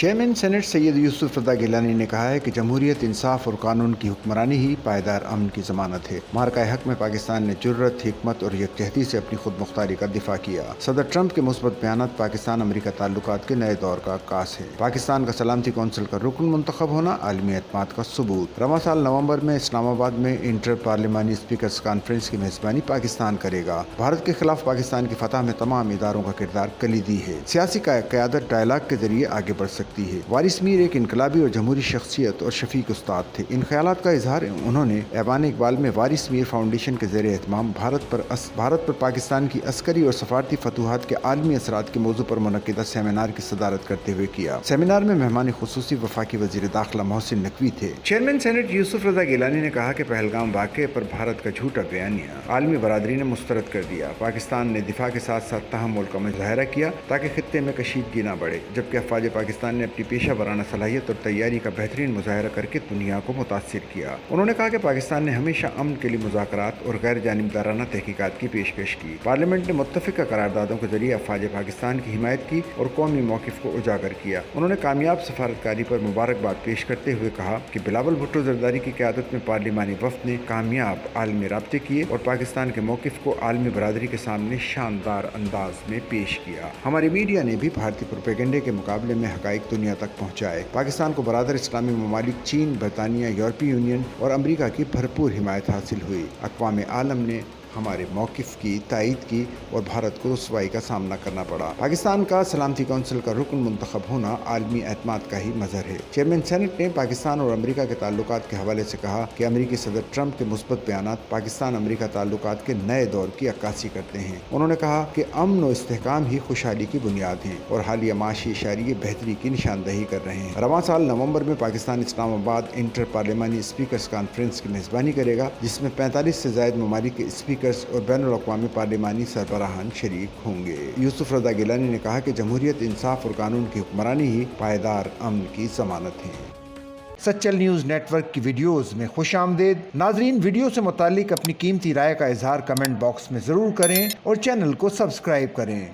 Chairman senate سید یوسف رضا گیلانی نے کہا ہے کہ جمہوریت، انصاف اور قانون کی حکمرانی ہی پائیدار امن کی ضمانت ہے۔ مارکہ حق میں پاکستان نے جرأت، حکمت اور یکجہتی سے اپنی خود مختاری کا دفاع کیا۔ صدر ٹرمپ کے مثبت بیانات پاکستان امریکہ تعلقات کے نئے دور کا عکاس ہے۔ پاکستان کا سلامتی کونسل کا رکن منتخب ہونا عالمی اعتماد کا ثبوت۔ رواں سال نومبر میں اسلام آباد میں انٹر پارلیمانی اسپیکرز کانفرنس کی میزبانی پاکستان کرے گا۔ بھارت کے خلاف پاکستان کی فتح میں تمام اداروں کا کردار کلیدی ہے۔ سیاسی قیادت ڈائلاگ کے ذریعے آگے بڑھ سکتی ہے۔ وارث میر ایک انقلابی اور جمہوری شخصیت اور شفیق استاد تھے۔ ان خیالات کا اظہار انہوں نے ایوان اقبال میں وارث میر فاؤنڈیشن کے زیر اہتمام بھارت پر پاکستان کی عسکری اور سفارتی فتوحات کے عالمی اثرات کے موضوع پر منعقدہ سیمینار کی صدارت کرتے ہوئے کیا۔ سیمینار میں مہمان خصوصی وفاقی وزیر داخلہ محسن نقوی تھے۔ چیئرمین سینٹ یوسف رضا گیلانی نے کہا کہ پہلگام واقعے پر بھارت کا جھوٹا بیانیہ عالمی برادری نے مسترد کر دیا۔ پاکستان نے دفاع کے ساتھ ساتھ تحمل کا مظاہرہ کیا تاکہ خطے میں کشیدگی نہ بڑھے، جبکہ افواج پاکستان نے اپنی پیشہ ورانہ صلاحیت اور تیاری کا بہترین مظاہرہ کر کے دنیا کو متاثر کیا۔ انہوں نے کہا کہ پاکستان نے ہمیشہ امن کے لیے مذاکرات اور غیر جانبدارانہ تحقیقات کی پیشکش کی۔ پارلیمنٹ نے متفقہ قراردادوں کے ذریعے افواج پاکستان کی حمایت کی اور قومی موقف کو اجاگر کیا۔ انہوں نے کامیاب سفارتکاری پر مبارکباد پیش کرتے ہوئے کہا کہ بلاول بھٹو زرداری کی قیادت میں پارلیمانی وفد نے کامیاب عالمی رابطے کیے اور پاکستان کے موقف کو عالمی برادری کے سامنے شاندار انداز میں پیش کیا۔ ہمارے میڈیا نے بھی بھارتی پروپیگنڈے کے مقابلے میں حقائق دنیا تک پہنچائے۔ پاکستان کو برادر اسلامی ممالک چین، برطانیہ، یورپی یونین اور امریکہ کی بھرپور حمایت حاصل ہوئی۔ اقوام عالم نے ہمارے موقف کی تائید کی اور بھارت کو رسوائی کا سامنا کرنا پڑا۔ پاکستان کا سلامتی کونسل کا رکن منتخب ہونا عالمی اعتماد کا ہی مظہر ہے۔ چیئرمین سینٹ نے پاکستان اور امریکہ کے تعلقات کے حوالے سے کہا کہ امریکی صدر ٹرمپ کے مثبت بیانات پاکستان امریکہ تعلقات کے نئے دور کی عکاسی کرتے ہیں۔ انہوں نے کہا کہ امن و استحکام ہی خوشحالی کی بنیاد ہیں اور حالیہ معاشی اشاریے بہتری کی نشاندہی کر رہے ہیں۔ رواں سال نومبر میں پاکستان اسلام آباد انٹر پارلیمانی اسپیکرز کانفرنس کی میزبانی کرے گا، جس میں 45 سے زائد ممالک کے اسپیکرز اور بین الاقوامی پارلیمانی سربراہان شریک ہوں گے۔ یوسف رضا گیلانی نے کہا کہ جمہوریت، انصاف اور قانون کی حکمرانی ہی پائیدار امن کی ضمانت ہے۔ سچل نیوز نیٹ ورک کی ویڈیوز میں خوش آمدید۔ ناظرین، ویڈیو سے متعلق اپنی قیمتی رائے کا اظہار کمنٹ باکس میں ضرور کریں اور چینل کو سبسکرائب کریں۔